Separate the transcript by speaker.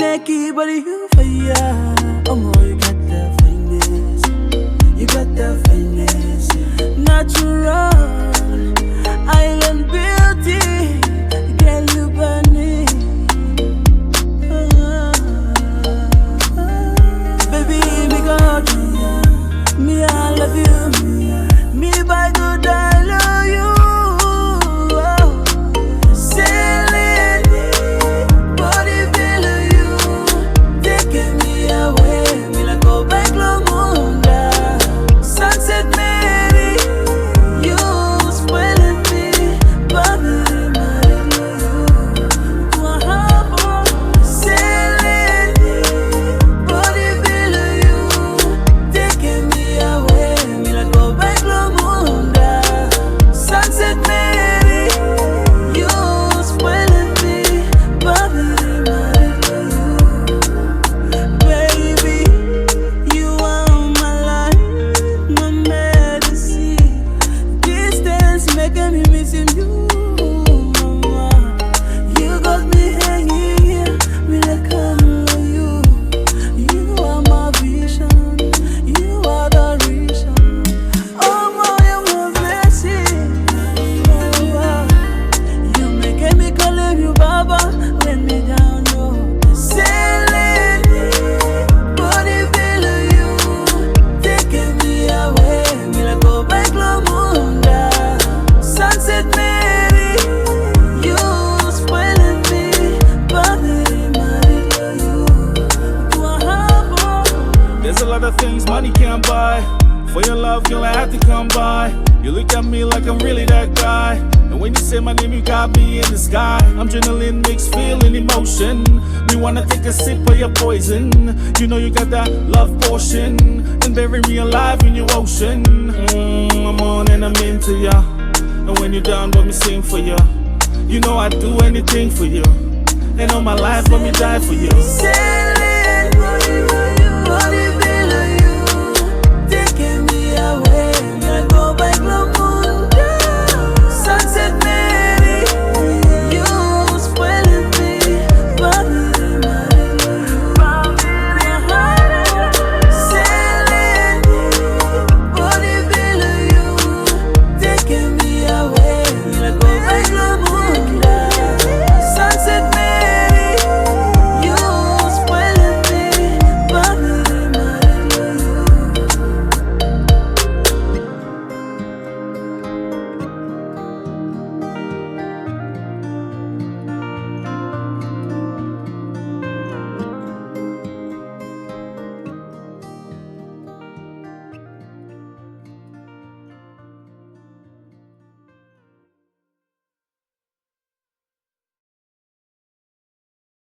Speaker 1: naked, but you fire. Oh, my, you got that fineness. You got that fineness. Natural, island beauty. Girl, you burning. Baby, me got you. Me, I love you. Me, by good, I love you. Sailing, body feel of you. Taking me away. Me like go back Lomunda. Sunset Mary, you spoiling me. Bobby, my you. Wahabo, sailing, body feel of you. Taking me away. Me like go back Lomunda. Sunset Mary, you spoiling me. Bobby, my you. Baby, you are my life, my medicine. Distance making me missing you, mama. You got me hanging here, me like I know you. You are my vision, you are the reason. Oh my, you're my blessing. Oh, you making me call you Baba when me down low. Sailing, body feel of you. Taking me away, me like go back Lomunda. Sunset Mary, you spoiling me. Bobby, my you. Wahabo.
Speaker 2: There's a lot of things money can't buy. For your love, girl, I have to come by. You look at me like I'm really that guy. And when you say my name, you got me in the sky. I'm adrenaline mixed, feeling emotion. Me wanna take a sip of your poison. You know you got that love portion. And bury me alive in your ocean. I'm on and I'm into ya. And when you're down, let me sing for ya. You know I'd do anything for you. And all my life, let me die for you.
Speaker 1: Sailing, body feel